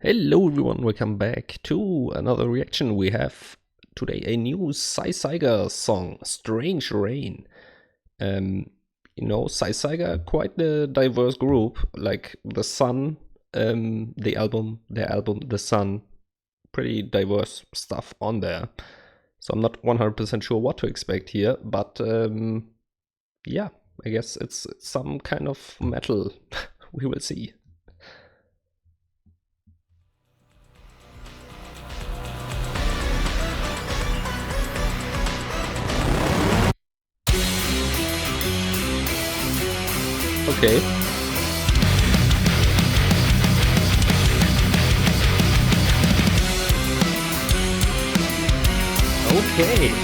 Hello everyone, welcome back to another reaction. We have today a new Saiseiga song, Strange Rain. Um, Saiseiga, quite a diverse group, like The Sun, their album The Sun, pretty diverse stuff on there. So I'm not 100% sure what to expect here, but yeah, I guess it's some kind of metal. We will see. Okay. Okay.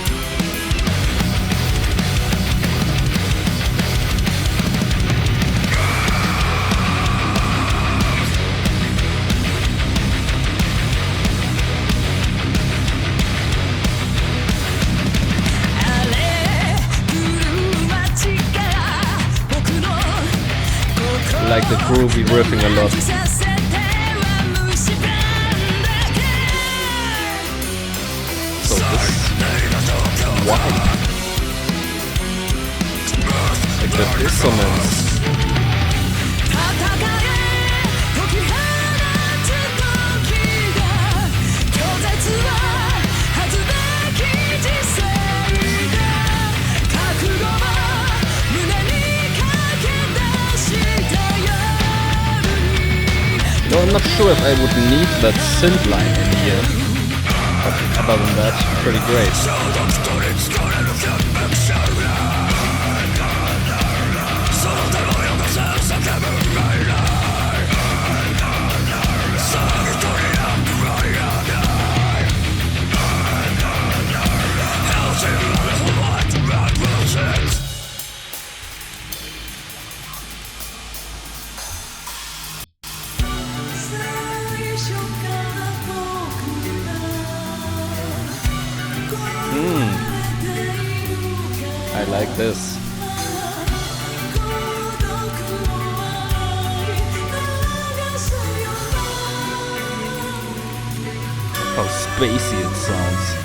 Like the groovy riffing a lot. So this wild. Like the dissonance. No, I'm not sure if I would need that synth line in here, but other than that, pretty great. I like this. How spacey it sounds.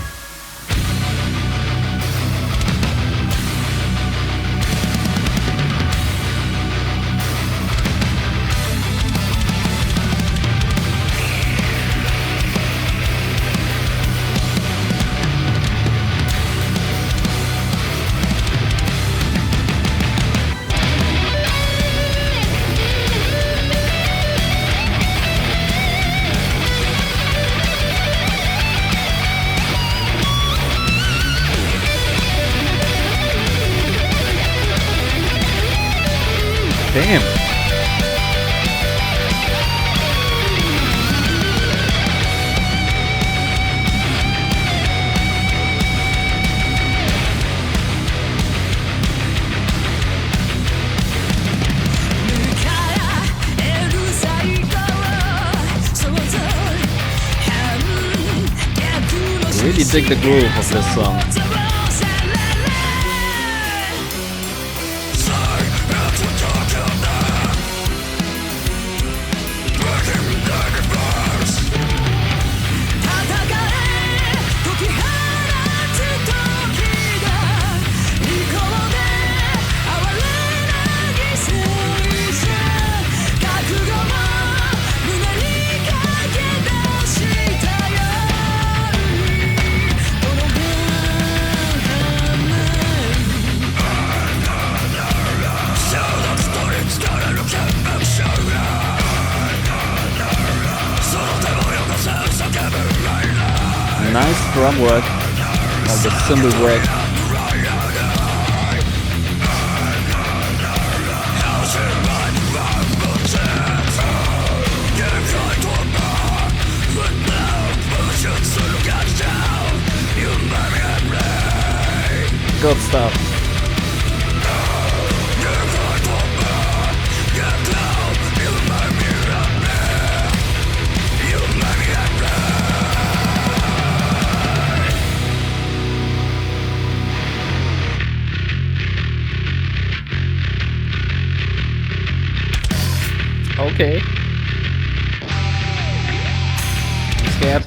Damn. Really dig the groove of this song. Nice drum work, all the cymbal work. Good stuff. Okay. scared.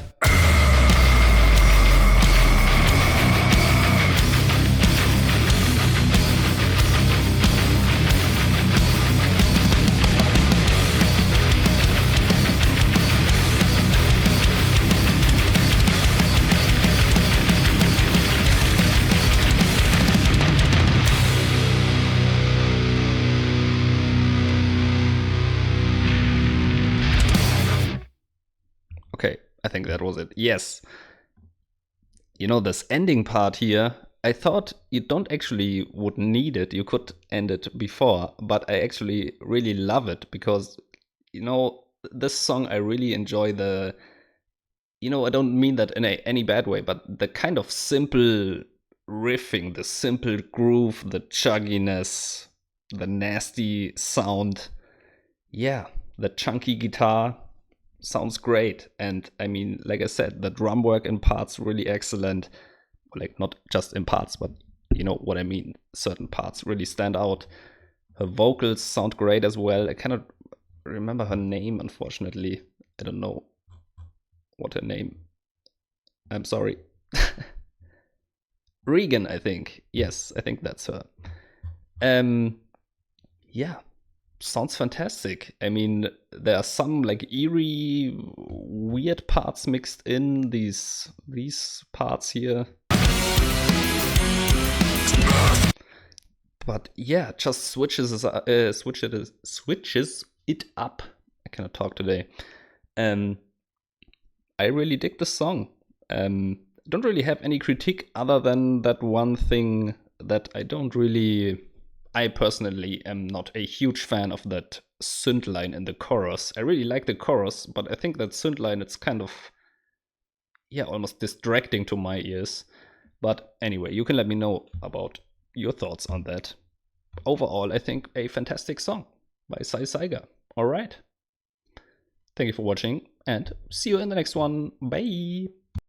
Okay, I think that was it. Yes. You know, this ending part here, I thought you don't actually would need it. You could end it before, but I actually really love it because, you know, this song I really enjoy the, you know, I don't mean that in any bad way, but the kind of simple riffing, the simple groove, the chugginess, the nasty sound. Yeah, the chunky guitar sounds great. And I mean, like I said, the drum work in parts really excellent. Like not just in parts, but you know what I mean. Certain parts really stand out. Her vocals sound great as well. I cannot remember her name, unfortunately. I don't know what her name. I'm sorry. Regan, I think. Yes, I think that's her. Um, yeah, sounds fantastic. I mean, there are some like eerie, weird parts mixed in these parts here. But yeah, just switches it up. I cannot talk today. Um, I really dig the song. Don't really have any critique other than that one thing that I personally am not a huge fan of that synth line in the chorus. I really like the chorus, but I think that synth line it's kind of yeah almost distracting to my ears. But anyway, you can let me know about your thoughts on that. Overall, I think a fantastic song by Saiseiga. All right. Thank you for watching and see you in the next one. Bye.